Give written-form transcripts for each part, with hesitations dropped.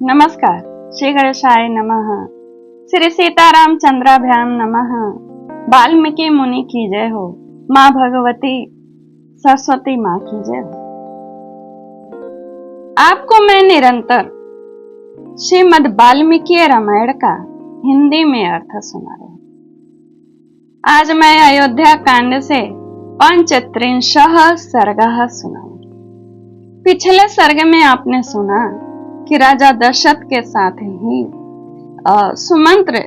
नमस्कार। श्री गणेशाय नमः। श्री सीताराम चंद्राभ्याम नमः। वाल्मीकि मुनि की जय हो। माँ भगवती सरस्वती माँ की जय हो। आपको मैं निरंतर श्रीमद् वाल्मीकि रामायण का हिंदी में अर्थ सुना रही हूँ। आज मैं अयोध्या कांड से पंचत्रिंशः सर्गः सुनाऊंगी। पिछले सर्ग में आपने सुना कि राजा दशरथ के साथ ही सुमंत्र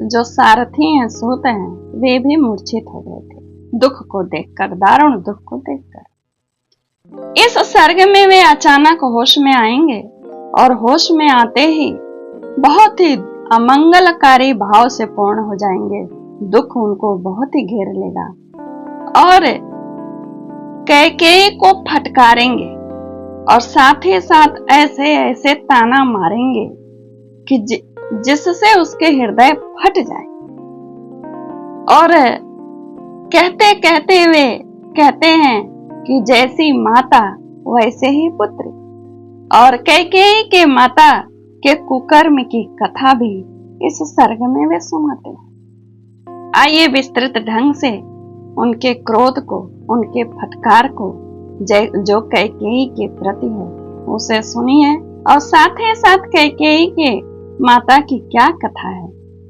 जो सारथी हैं, सूत हैं, वे भी मूर्छित हो गए थे दुख को देखकर, दारुण दुख को देखकर। इस सर्ग में वे अचानक होश में आएंगे और होश में आते ही बहुत ही अमंगलकारी भाव से पूर्ण हो जाएंगे। दुख उनको बहुत ही घेर लेगा और कैकेयी को फटकारेंगे और साथ ही साथ ऐसे ऐसे ताना मारेंगे कि जिससे उसके हृदय फट जाए। और कहते कहते वे कहते हैं कि जैसी माता वैसे ही पुत्र। और कैकेयी के माता के कुकर्म की कथा भी इस सर्ग में वे सुनाते हैं। आइए विस्तृत ढंग से उनके क्रोध को, उनके फटकार को जो कैकेयी के प्रति है उसे सुनिए और साथ ही साथ कैकेयी के माता की क्या कथा है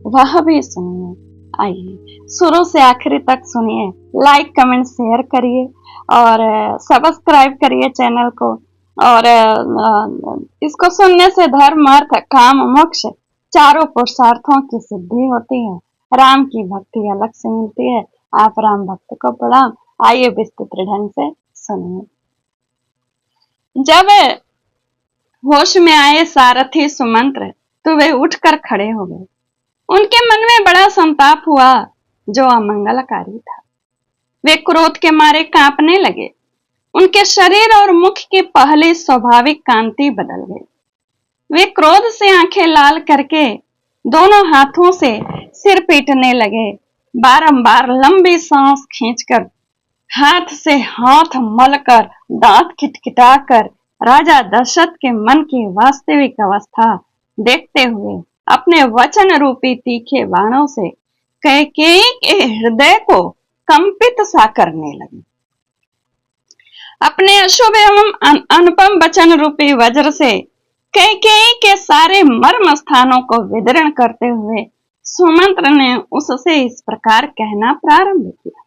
वह भी सुनिए। आइए शुरू से आखिरी तक सुनिए। लाइक कमेंट शेयर करिए और सब्सक्राइब करिए चैनल को। और इसको सुनने से धर्म, अर्थ, काम, मोक्ष चारों पुरुषार्थों की सिद्धि होती है। राम की भक्ति अलग से मिलती है। आप राम भक्त को प्रणाम। आइए विस्तृत ढंग से सुनिए। जब होश में आए सारथी सुमंत्र तो वे उठकर खड़े हो गए। उनके मन में बड़ा संताप हुआ जो अमंगलकारी था। वे क्रोध के मारे कांपने लगे। उनके शरीर और मुख की पहली स्वाभाविक कांति बदल गई। वे क्रोध से आंखें लाल करके दोनों हाथों से सिर पीटने लगे। बारंबार लंबी सांस खींचकर, हाथ से हाथ मलकर, दांत खिटखिटाकर राजा दशरथ के मन की वास्तविक अवस्था देखते हुए अपने वचन रूपी तीखे बाणों से कैकेयी के हृदय को कंपित सा करने लगे। अपने अशुभ एवं अनुपम वचन रूपी वज्र से कैकेयी के सारे मर्म स्थानों को विदीर्ण करते हुए सुमंत्र ने उससे इस प्रकार कहना प्रारंभ किया।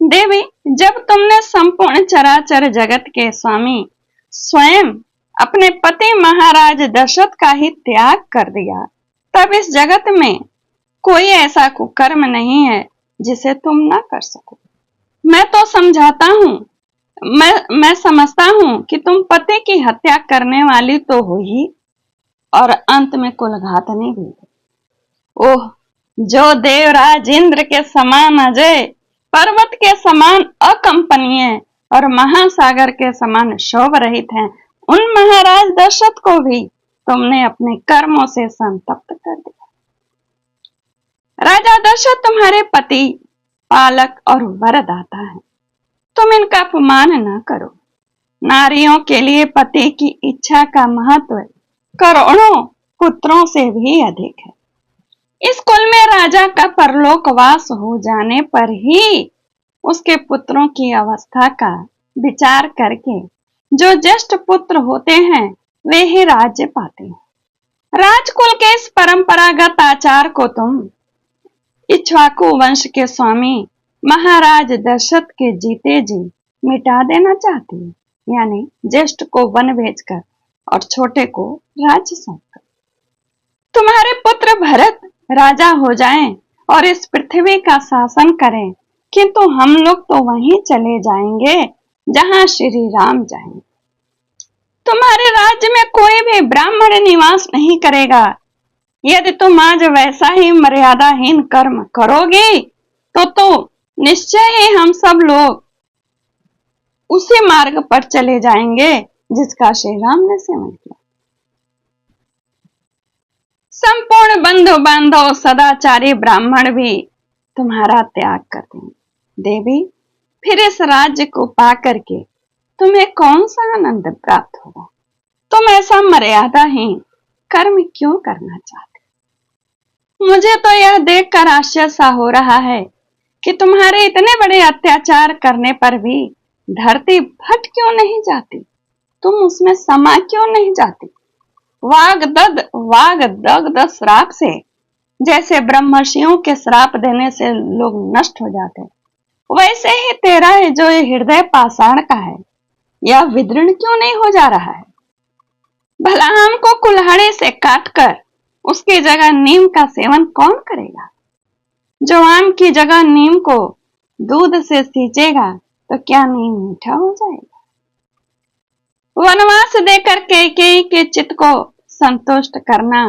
देवी, जब तुमने संपूर्ण चराचर जगत के स्वामी स्वयं अपने पति महाराज दशरथ का ही त्याग कर दिया, तब इस जगत में कोई ऐसा कुकर्म नहीं है जिसे तुम ना कर सको। मैं तो समझाता हूँ, मैं समझता हूँ कि तुम पति की हत्या करने वाली तो हो ही और अंत में कुलघातनी भी। ओह, जो देवराज इंद्र के समान अजय, पर्वत के समान अकंपनीय और महासागर के समान शोभ रहित हैं, उन महाराज दशरथ को भी तुमने अपने कर्मों से संतप्त कर दिया। राजा दशरथ तुम्हारे पति, पालक और वरदाता हैं। तुम इनका अपमान न करो। नारियों के लिए पति की इच्छा का महत्व करोड़ों पुत्रों से भी अधिक है। इस कुल में राजा का परलोकवास हो जाने पर ही उसके पुत्रों की अवस्था का विचार करके जो ज्येष्ठ पुत्र होते हैं वे ही राज्य पाते हैं। राजकुल के इस परंपरागत आचार को तुम इक्ष्वाकु वंश के स्वामी महाराज दशरथ के जीते जी मिटा देना चाहती है, यानी ज्येष्ठ को वन भेजकर और छोटे को राज्य सौंपकर। तुम्हारे पुत्र भरत राजा हो जाएं और इस पृथ्वी का शासन करें, किंतु हम लोग तो वहीं चले जाएंगे जहां श्री राम जाएंगे। तुम्हारे राज्य में कोई भी ब्राह्मण निवास नहीं करेगा। यदि तुम आज वैसा ही मर्यादाहीन कर्म करोगे तो निश्चय ही हम सब लोग उसी मार्ग पर चले जाएंगे जिसका श्री राम ने सेवन किया। संपूर्ण बंधु बांधव सदाचारी ब्राह्मण भी तुम्हारा त्याग कर देंगे। देवी, फिर इस राज्य को पा करके तुम्हें कौन सा आनंद प्राप्त होगा? तुम ऐसा मर्यादाहीन कर्म क्यों करना चाहते? मुझे तो यह देखकर आश्चर्य सा हो रहा है कि तुम्हारे इतने बड़े अत्याचार करने पर भी धरती फट क्यों नहीं जाती? तुम उसमें समा क्यों नहीं जाती? वाग दग्ध श्राप से, जैसे ब्रह्मर्षियों के श्राप देने से लोग नष्ट हो जाते, वैसे ही तेरा है जो ये हृदय पाषाण का है, यह विदृढ़ क्यों नहीं हो जा रहा है? भला हमको कुल्हाड़े से काटकर उसकी जगह नीम का सेवन कौन करेगा? जो आम की जगह नीम को दूध से सींचेगा तो क्या नीम मीठा हो जाएगा? वनवास देकर कैकेयी के चित्त को संतुष्ट करना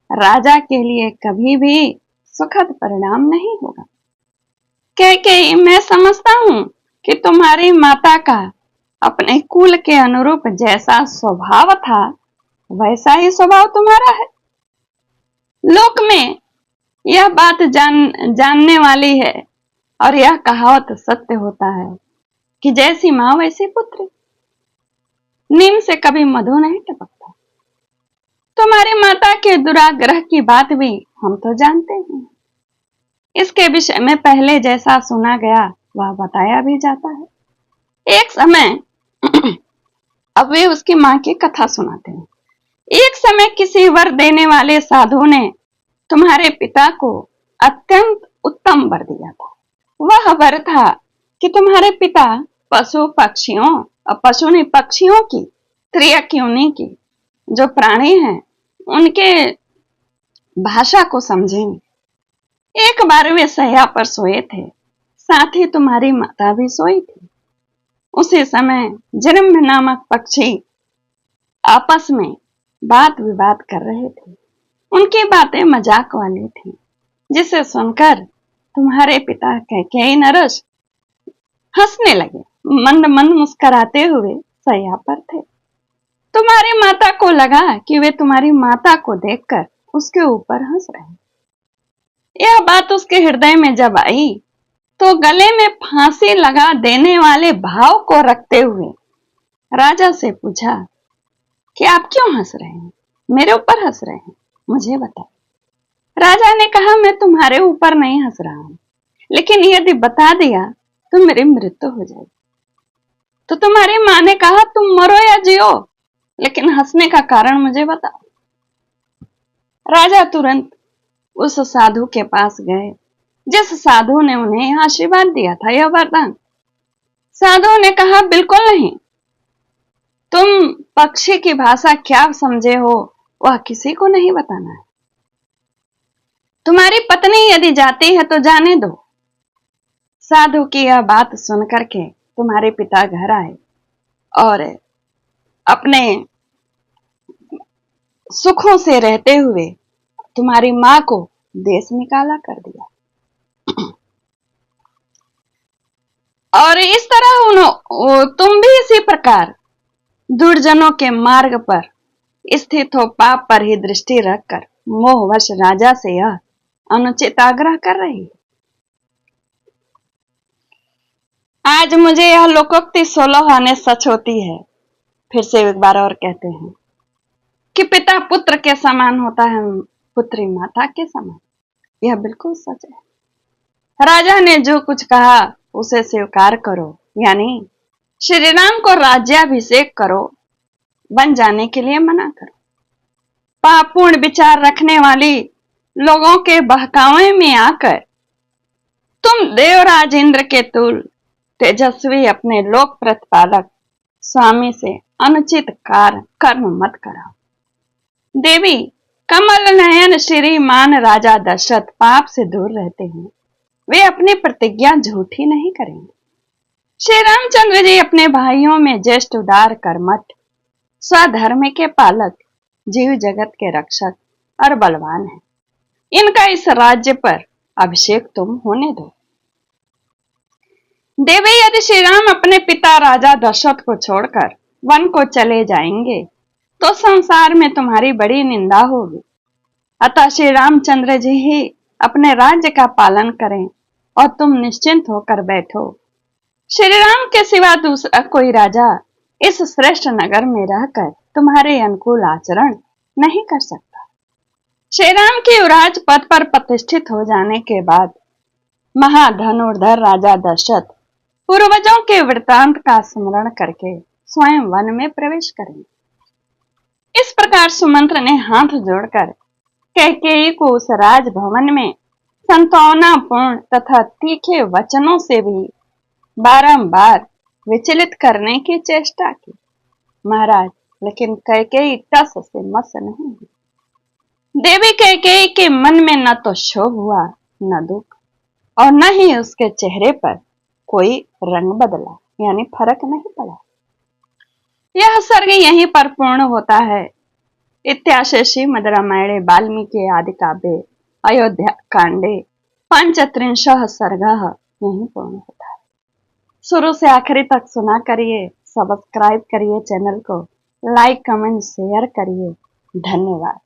राजा के लिए कभी भी सुखद परिणाम नहीं होगा। कैकेयी, मैं समझता हूं कि तुम्हारी माता का अपने कुल के अनुरूप जैसा स्वभाव था वैसा ही स्वभाव तुम्हारा है। लोक में यह बात जानने वाली है और यह कहावत सत्य होता है कि जैसी मां वैसी पुत्री। नीम से कभी मधु नहीं टपकता। तुम्हारी माता के दुराग्रह की बात भी हम तो जानते हैं। इसके विषय में पहले जैसा सुना गया वह बताया भी जाता है। एक समय अब वे उसकी मां की कथा सुनाते हैं। एक समय किसी वर देने वाले साधु ने तुम्हारे पिता को अत्यंत उत्तम वर दिया था। वह वर था कि तुम्हारे पिता पशु पक्षियों की त्रियक्योनि की जो प्राणी हैं उनके भाषा को समझेंगे। एक बार वे शैया पर सोए थे, साथ ही तुम्हारी माता भी सोई थी। उसी समय जन्म नामक पक्षी आपस में बात विवाद कर रहे थे। उनकी बातें मजाक वाली थी, जिसे सुनकर तुम्हारे पिता कैकेयी नरेश हंसने लगे। मंद मंद मुस्कुराते हुए शैया पर थे। तुम्हारी माता को लगा कि वे तुम्हारी माता को देखकर उसके ऊपर हंस रहे। यह बात उसके हृदय में जब आई तो गले में फांसी लगा देने वाले भाव को रखते हुए राजा से पूछा कि आप क्यों हंस रहे हैं? मेरे ऊपर हंस रहे हैं, मुझे बताओ। राजा ने कहा, मैं तुम्हारे ऊपर नहीं हंस रहा हूं, लेकिन यदि बता दिया तो मेरी मृत्यु हो जाएगी। तो तुम्हारी मां ने कहा, तुम मरो या जियो, लेकिन हंसने का कारण मुझे बताओ। राजा तुरंत उस साधु के पास गए जिस साधु ने उन्हें आशीर्वाद दिया था, यह वरदान। साधु ने कहा, बिल्कुल नहीं। तुम पक्षी की भाषा क्या समझे हो वह किसी को नहीं बताना है। तुम्हारी पत्नी यदि जाती है तो जाने दो। साधु की यह बात सुनकर के तुम्हारे पिता घर आए और अपने सुखों से रहते हुए तुम्हारी मां को देश निकाला कर दिया। और इस तरह तुम भी इसी प्रकार दुर्जनों के मार्ग पर स्थित हो, पाप पर ही दृष्टि रखकर मोहवश राजा से यह अनुचित आग्रह कर रही है। आज मुझे यह लोकोक्ति 16 आने सच होती है। फिर से एक बार और कहते हैं कि पिता पुत्र के समान होता है, पुत्री माता के समान। यह बिल्कुल सच है। राजा ने जो कुछ कहा उसे स्वीकार करो, यानी श्री राम को राज्याभिषेक करो, बन जाने के लिए मना करो। पापूर्ण विचार रखने वाली लोगों के बहकावे में आकर तुम देवराज इंद्र के तुल तेजस्वी अपने लोक प्रतिपालक स्वामी से अनुचित कर्म मत कराओ। देवी, कमल नयन श्रीमान राजा दशरथ पाप से दूर रहते हैं। वे अपनी प्रतिज्ञा झूठी नहीं करेंगे। श्री रामचंद्र जी अपने भाइयों में ज्येष्ठ, उदार, कर्मठ, स्वधर्म के पालक, जीव जगत के रक्षक और बलवान हैं। इनका इस राज्य पर अभिषेक तुम होने दो। देवी, यदि श्री राम अपने पिता राजा दशरथ को छोड़कर वन को चले जाएंगे तो संसार में तुम्हारी बड़ी निंदा होगी। अतः श्री रामचंद्र जी ही अपने राज्य का पालन करें और तुम निश्चिंत होकर बैठो। श्री राम के सिवा दूसरा कोई राजा इस श्रेष्ठ नगर में रहकर तुम्हारे अनुकूल आचरण नहीं कर सकता। श्री राम के युवराज पद पर प्रतिष्ठित हो जाने के बाद महाधनुर्धर राजा दशरथ पूर्वजों के वृतांत का स्मरण करके स्वयं वन में प्रवेश करेंगे। इस प्रकार सुमंत्र ने हाथ जोड़कर कैकेयी को उस राजभवन में संतावनापूर्ण तथा तीखे वचनों से भी बारंबार विचलित करने की चेष्टा की। महाराज, लेकिन कैकेयी टस से मस नहीं हुई। देवी कैकेयी के मन में न तो क्षोभ हुआ, न दुख, और न ही उसके चेहरे पर कोई रंग बदला, यानी फर्क नहीं पड़ा। यह सर्ग यहीं पर पूर्ण होता है। इत्याशय श्रीमद् रामायणे वाल्मीकि आदि काव्ये अयोध्या कांडे पंचत्रिंशः सर्गः यहीं पूर्ण होता है। शुरू से आखिरी तक सुना करिए, सब्सक्राइब करिए चैनल को, लाइक कमेंट शेयर करिए। धन्यवाद।